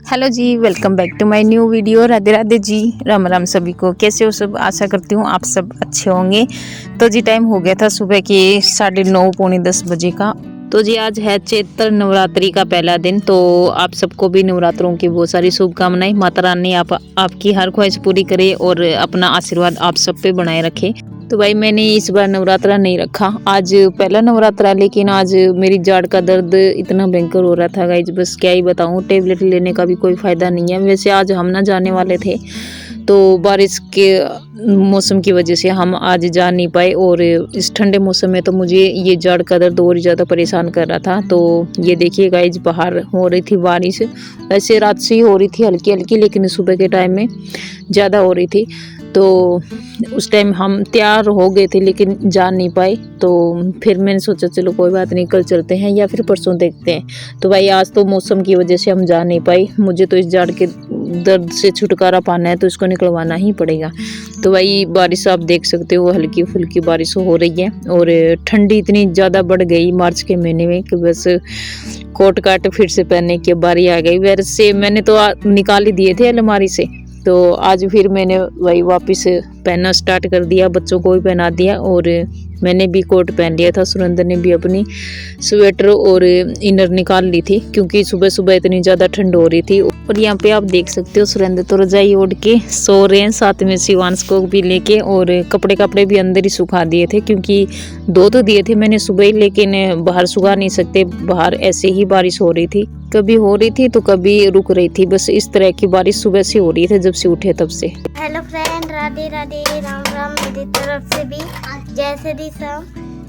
Hello जी, welcome back to my new video. Radhe Radhe ji, Ram Ram सभी को। कैसे हो सब? आशा करती हूँ आप सब अच्छे होंगे। तो जी टाइम हो गया था सुबह के 9:30 पौने 10 बजे का। तो जी आज है चैत्र नवरात्रि का पहला दिन। तो आप सबको भी नवरात्रों की बहुत सारी शुभकामनाएं। माता रानी आपकी हर ख्वाहिश पूरी करे और अपना आशीर्वाद आप सब पे बनाए रखे। तो भाई मैंने इस बार नवरात्रा नहीं रखा, आज पहला नवरात्रा, लेकिन आज मेरी जाड़ का दर्द इतना भयंकर हो रहा था गाइज, बस क्या ही बताऊं। टेबलेट लेने का भी कोई फ़ायदा नहीं है। वैसे आज हम ना जाने वाले थे, तो बारिश के मौसम की वजह से हम आज जा नहीं पाए। और इस ठंडे मौसम में तो मुझे ये जाड़ का दर्द और ज़्यादा परेशान कर रहा था। तो ये देखिए गाइज, बाहर हो रही थी बारिश। वैसे रात से ही हो रही थी हल्की हल्की, लेकिन सुबह के टाइम में ज़्यादा हो रही थी। तो उस टाइम हम तैयार हो गए थे लेकिन जा नहीं पाए। तो फिर मैंने सोचा चलो कोई बात नहीं, कल चलते हैं या फिर परसों देखते हैं। तो भाई आज तो मौसम की वजह से हम जा नहीं पाए। मुझे तो इस जाड़ के दर्द से छुटकारा पाना है, तो इसको निकलवाना ही पड़ेगा। तो भाई बारिश आप देख सकते हो, हल्की फुल्की बारिश हो रही है। और ठंडी इतनी ज़्यादा बढ़ गई मार्च के महीने में कि बस कोट काट फिर से पहनने की बारी आ गई। वैसे मैंने तो निकाल ही दिए थे अलमारी से। तो आज फिर मैंने वही वापस पहनना स्टार्ट कर दिया, बच्चों को भी पहना दिया और मैंने भी कोट पहन लिया था। सुरेंद्र ने भी अपनी स्वेटर और इनर निकाल ली थी, क्योंकि सुबह सुबह इतनी ज़्यादा ठंड हो रही थी। और यहाँ पे आप देख सकते हो सुरेंद्र तो रजाई ओढ़ के सो रहे हैं, साथ में शिवांश को भी लेके। और कपड़े भी अंदर ही सुखा दिए थे, क्योंकि दो तो दिए थे मैंने सुबह ही, लेकिन बाहर सुखा नहीं सकते। बाहर ऐसे ही बारिश हो रही थी, कभी हो रही थी तो कभी रुक रही थी। बस इस तरह की बारिश सुबह से हो रही थी जब से उठे तब से। हेलो फ्रेंड, राधे राधे, राम राम मेरी तरफ से भी, जैसे दी सब।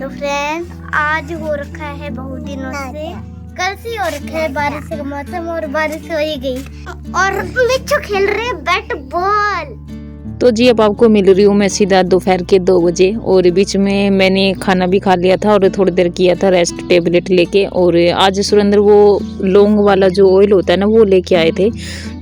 तो फ्रेंड आज हो रखा है बहुत दिनों से, कल से हो रखा है बारिश का मौसम, और बारिश हो ही गई और मिच्चू खेल रहे हैं बैट बॉल। तो जी अब आपको मिल रही हूँ मैं सीधा दोपहर के 2 बजे। और बीच में मैंने खाना भी खा लिया था और थोड़ी देर किया था रेस्ट टेबलेट लेके। और आज सुरेंद्र वो लौंग वाला जो ऑयल होता है ना, वो लेके आए थे।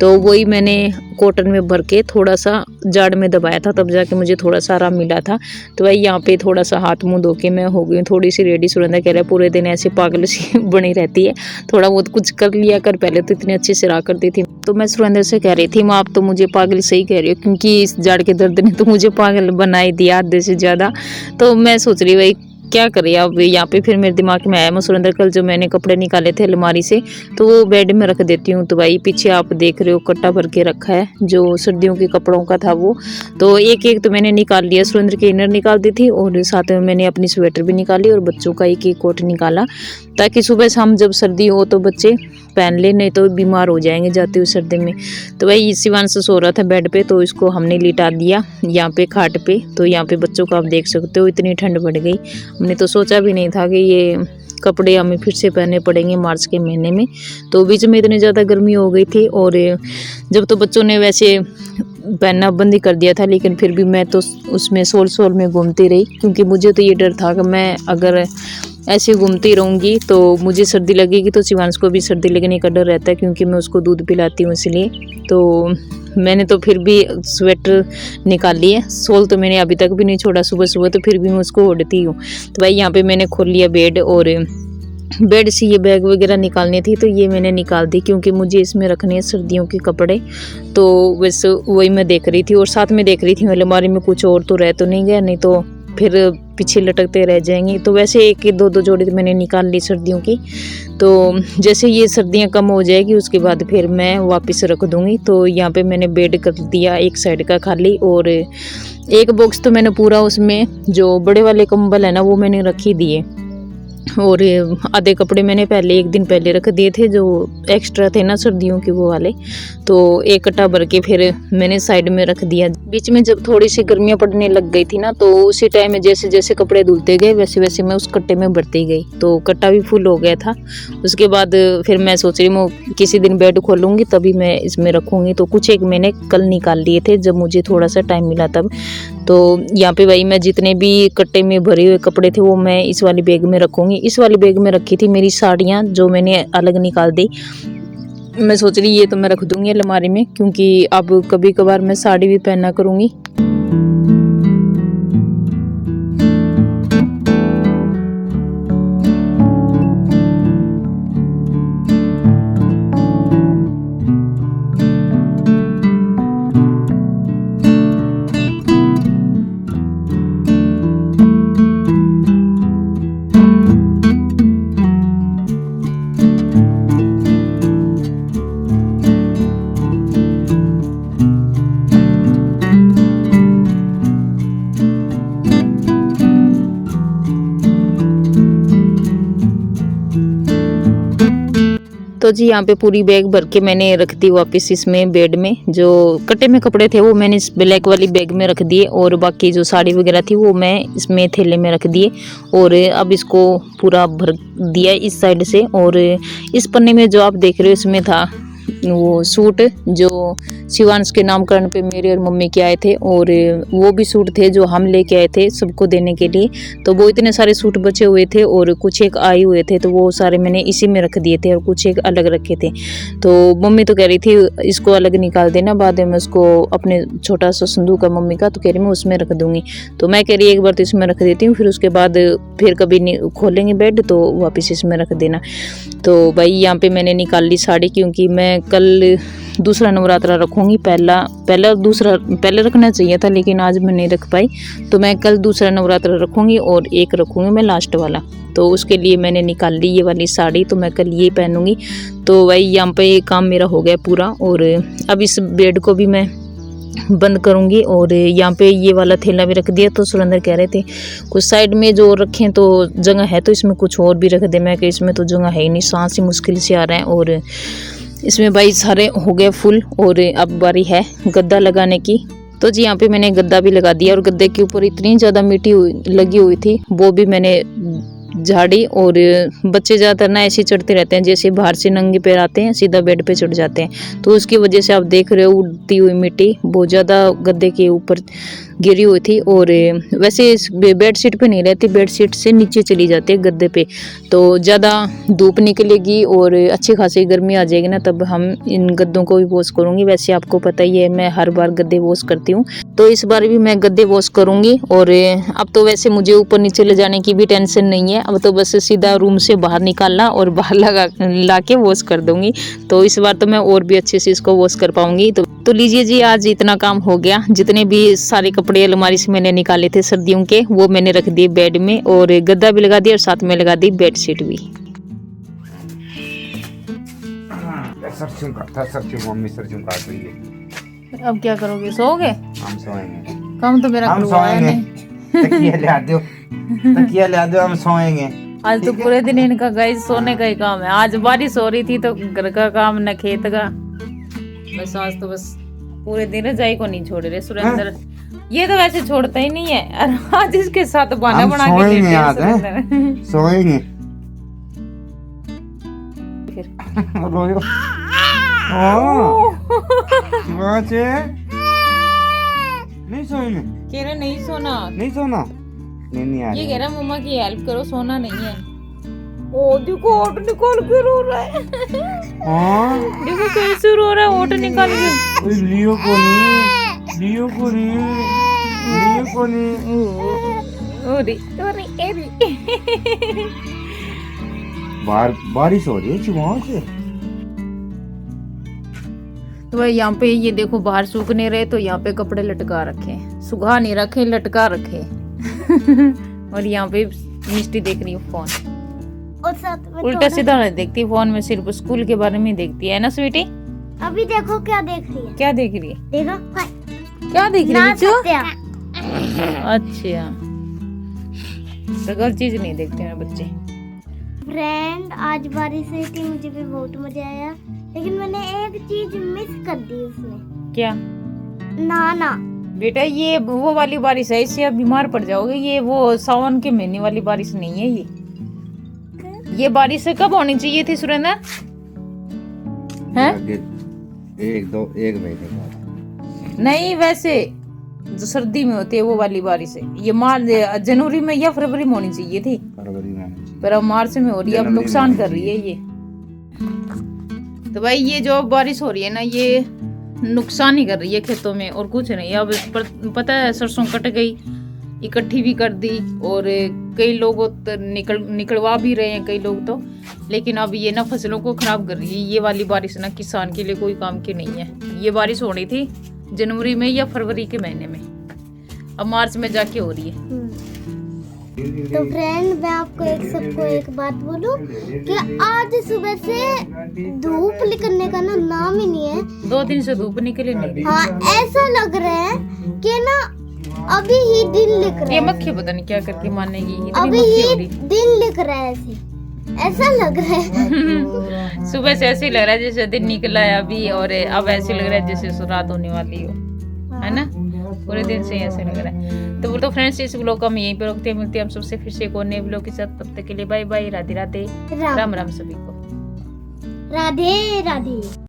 तो वही मैंने कॉटन में भर के थोड़ा सा जाड़ में दबाया था, तब जाके मुझे थोड़ा सा आराम मिला था। तो भाई यहाँ पे थोड़ा सा हाथ मुंह धो के मैं हो गई थोड़ी सी रेडी। सुरेंद्र कह रहा है पूरे दिन ऐसे पागल सी बनी रहती है, थोड़ा बहुत कुछ कर लिया कर, पहले तो इतनी अच्छी से रहा करती थी। तो मैं सुरेंद्र से कह रही थी माँ आप तो मुझे पागल सही कह रही हो, क्योंकि इस जाड़ के दर्द ने तो मुझे पागल बना ही दिया आधे से ज़्यादा। तो मैं सोच रही भाई क्या करें अब यहाँ पे। फिर मेरे दिमाग में आया, मैं सुरेंद्र कल जो मैंने कपड़े निकाले थे अलमारी से, तो वो बेड में रख देती हूँ। तो भाई पीछे आप देख रहे हो कट्टा भर के रखा है जो सर्दियों के कपड़ों का था वो। तो एक एक तो मैंने निकाल लिया, सुरेंद्र के इनर निकाल दी थी और साथ में मैंने अपनी स्वेटर भी निकाली और बच्चों का एक एक कोट निकाला, ताकि सुबह शाम जब सर्दी हो तो बच्चे पहन ले, नहीं तो बीमार हो जाएंगे जाते हुए सर्दी में। तो भाई शिवांश सो रहा था बेड पे, तो इसको हमने लिटा दिया यहाँ पे खाट पे। तो यहाँ पे बच्चों को आप देख सकते हो इतनी ठंड बढ़ गई, हमने तो सोचा भी नहीं था कि ये कपड़े हमें फिर से पहनने पड़ेंगे मार्च के महीने में। तो बीच में इतनी ज़्यादा गर्मी हो गई थी, और जब तो बच्चों ने वैसे पहनना बंद ही कर दिया था, लेकिन फिर भी मैं तो उसमें सोल में घूमती रही, क्योंकि मुझे तो ये डर था कि मैं अगर ऐसे घूमती रहूँगी तो मुझे सर्दी लगेगी, तो शिवांश को भी सर्दी लगने का डर रहता है, क्योंकि मैं उसको दूध पिलाती हूँ इसलिए। तो मैंने तो फिर भी स्वेटर निकाल ली है, सोल तो मैंने अभी तक भी नहीं छोड़ा सुबह सुबह, तो फिर भी मैं उसको ओढ़ती हूँ। तो भाई यहाँ पे मैंने खोल लिया बेड, और बेड से ये बैग वगैरह निकालनी थी तो ये मैंने निकाल दी, क्योंकि मुझे इसमें रखने हैं सर्दियों के कपड़े। तो बस वही मैं देख रही थी, और साथ में देख रही थी अलमारी में कुछ और तो रह तो नहीं गया, नहीं तो फिर पीछे लटकते रह जाएंगे। तो वैसे एक दो जोड़ी तो मैंने निकाल ली सर्दियों की। तो जैसे ये सर्दियाँ कम हो जाएगी उसके बाद फिर मैं वापस रख दूँगी। तो यहाँ पे मैंने बेड कर दिया एक साइड का खाली, और एक बॉक्स तो मैंने पूरा उसमें जो बड़े वाले कंबल है ना वो मैंने रख ही दिए, और आधे कपड़े मैंने पहले एक दिन पहले रख दिए थे जो एक्स्ट्रा थे ना सर्दियों के वो वाले। तो एक कट्टा भर के फिर मैंने साइड में रख दिया। बीच में जब थोड़ी सी गर्मियाँ पड़ने लग गई थी ना, तो उसी टाइम में जैसे जैसे कपड़े धुलते गए वैसे वैसे मैं उस कट्टे में भरती गई, तो कट्टा भी फुल हो गया था। उसके बाद फिर मैं सोच रही मैं किसी दिन बेड खोलूँगी तभी मैं इसमें रखूँगी। तो कुछ एक मैंने कल निकाल लिए थे जब मुझे थोड़ा सा टाइम मिला तब। तो यहाँ पे भाई मैं जितने भी कट्टे में भरे हुए कपड़े थे वो मैं इस वाली बैग में रखूँगी। इस वाली बैग में रखी थी मेरी साड़ियाँ जो मैंने अलग निकाल दी। मैं सोच रही ये तो मैं रख दूँगी अलमारी में, क्योंकि अब कभी कभार मैं साड़ी भी पहना करूँगी। तो जी यहाँ पे पूरी बैग भर के मैंने रख दी वापस इसमें बेड में। जो कटे में कपड़े थे वो मैंने इस ब्लैक वाली बैग में रख दिए और बाकी जो साड़ी वगैरह थी वो मैं इसमें थैले में रख दिए। और अब इसको पूरा भर दिया इस साइड से। और इस पन्ने में जो आप देख रहे हो इसमें था वो सूट जो शिवांश के नामकरण पे मेरे और मम्मी के आए थे। और वो भी सूट थे जो हम लेके आए थे सबको देने के लिए। तो वो इतने सारे सूट बचे हुए थे और कुछ एक आए हुए थे तो वो सारे मैंने इसी में रख दिए थे और कुछ एक अलग रखे थे। तो मम्मी तो कह रही थी इसको अलग निकाल देना, बाद में उसको अपने छोटा सा संदूक है मम्मी का, तो कह रही मैं उसमें रख दूंगी। तो मैं कह रही एक बार तो इसमें रख देती हूँ, फिर उसके बाद फिर कभी खोलेंगे बेड तो वापस इसमें रख देना। तो भाई यहाँ पे मैंने निकाल ली साड़ी, क्योंकि मैं कल दूसरा नवरात्रा रखूँगी। पहले रखना चाहिए था लेकिन आज मैं नहीं रख पाई, तो मैं कल दूसरा नवरात्रा रखूँगी और एक रखूँगी मैं लास्ट वाला। तो उसके लिए मैंने निकाल ली ये वाली साड़ी, तो मैं कल ये पहनूँगी। तो भाई यहाँ पे ये काम मेरा हो गया पूरा। और अब इस बेड को भी मैं बंद करूंगी। और यहाँ पे ये वाला थैला भी रख दिया। तो सुरेंद्र कह रहे थे कुछ साइड में जो रखें तो जगह है तो इसमें कुछ और भी रख दे। मैं कि इसमें तो जगह है ही नहीं, सांस ही मुश्किल से आ रहा है। और इसमें भाई सारे हो गए फुल और अब बारी है गद्दा लगाने की। तो जी यहाँ पे मैंने गद्दा भी लगा दिया और गद्दे के ऊपर इतनी ज़्यादा मिट्टी लगी हुई थी वो भी मैंने झाड़ी। और बच्चे ज़्यादातर ना ऐसे चढ़ते रहते हैं, जैसे बाहर से नंगे पैर आते हैं सीधा बेड पे चढ़ जाते हैं। तो उसकी वजह से आप देख रहे हो उड़ती हुई मिट्टी बहुत ज़्यादा गद्दे के ऊपर गिरी हुई थी। और वैसे इस बेड शीट पे नहीं रहती, बेड शीट से नीचे चली जाती है गद्दे पे। तो ज़्यादा धूप निकलेगी और अच्छी खासी गर्मी आ जाएगी ना, तब हम इन गद्दों को भी वॉश करूँगी। वैसे आपको पता ही है मैं हर बार गद्दे वॉश करती हूँ, तो इस बार भी मैं गद्दे वॉश करूँगी। और अब तो वैसे मुझे ऊपर नीचे ले जाने की भी टेंशन नहीं है, अब तो बस सीधा रूम से बाहर निकालना और बाहर ला के वॉश कर दूँगी। तो इस बार तो मैं और भी अच्छे से इसको वॉश कर पाऊँगी। तो लीजिए जी आज इतना काम हो गया। जितने भी सारे कपड़े अलमारी से मैंने निकाले थे सर्दियों के वो मैंने रख दिए बेड में, और गद्दा भी लगा दिया और साथ में लगा दी बेड शीट भी। मम्मी सरसों काट रही है। अब क्या करोगे, सोओगे? हम सोएंगे। काम तो मेरा हम सोएंगे। तकिया ला दो हम सोएंगे। आज तो पूरे दिन इनका गाइस सोने का ही काम है। आज बारिश हो रही थी तो घर का काम न खेत का, बस आज तो बस पूरे दिन रजाई को नहीं छोड़ रहे सुरेंद्र। ये तो वैसे छोड़ता ही नहीं है और आज इसके साथ बहाना बना के लेटे हैं सुरेंद्र। सोएंगे फिर रोयो नहीं सोएंगे। कह रहे नहीं सोना, नहीं सोना, नहीं आ ये कह रहा मम्मा की हेल्प करो, सोना नहीं है। ओ देखो ओट निकाल के रो रहा है। देखो कैसे रो रहा है ओट निकाल के। लियो को नहीं, लियो को नहीं, लियो को नहीं। ओरी ओरी एरी। बारिश हो रही है चुमाओं से। तो भाई यहाँ पे ये देखो बाहर सूख नहीं रहे तो यहाँ पे कपड़े लटका रखे, सुखा नहीं रखे, लटका रखे। और यहाँ पे मिस्टी देख रही है फोन, और साथ में उल्टा सीधा नहीं देखती फोन में, सिर्फ स्कूल के बारे में देखती है ना स्वीटी? अभी देखो क्या देख रही है। क्या देख रही है? देखो क्या देख रही है बच्चों? अच्छा तो गलत चीज नहीं देखते हैं बच्चे। फ्रेंड आज बारिश हुई थी, मुझे भी बहुत मजा आया, लेकिन मैंने एक चीज मिस कर दी उसमें। क्या? नहाना। बेटा ये वो वाली बारिश है, इससे आप बीमार पड़ जाओगे। ये वो सावन के महीने वाली बारिश नहीं है। ये बारिश कब होनी चाहिए थी सुरेंद्र? हैं? एक महीने बाद नहीं, वैसे जो सर्दी में होती है वो वाली बारिश है। ये मार्च जनवरी में या फरवरी में होनी चाहिए थी, फरवरी में होनी चाहिए, पर अब मार्च में हो रही है। अब नुकसान कर रही है ये। तो भाई ये जो बारिश हो रही है ना ये नुकसान ही कर रही है खेतों में और कुछ नहीं। अब पता है सरसों कट गई, इकट्ठी भी कर दी और कई लोग तो निकलवा भी रहे हैं कई लोग तो, लेकिन अब ये ना फसलों को खराब कर रही है। ये वाली बारिश ना किसान के लिए कोई काम की नहीं है। ये बारिश होनी थी जनवरी में या फरवरी के महीने में, अब मार्च में जाके हो रही है। तो फ्रेंड मैं आपको सबको एक बात बोलूं कि आज सुबह से धूप निकलने का ना नाम ही नहीं है। 2 दिन से धूप निकले नहीं। हाँ ऐसा लग रहा है कि ना अभी ही दिन लिख रहा है। ये मक्खी पता नहीं क्या करके मानेगी, अभी ही दिन लिख रहा है ऐसे। ऐसा लग रहा है। सुबह से ऐसे लग रहा है जैसे दिन निकला है अभी, और अब ऐसे लग रहा है जैसे रात होने वाली हो, है ना। पूरे दिन से ऐसे लग रहा है। तो फ्रेंड्स, इस ब्लॉग को हम यहीं पे रोकते हैं। मिलते हैं हम सबसे फिर से एक और नए ब्लॉग के साथ। तब तक के लिए बाय बाय, राधे राधे, राम राम सभी को। राधे राधे।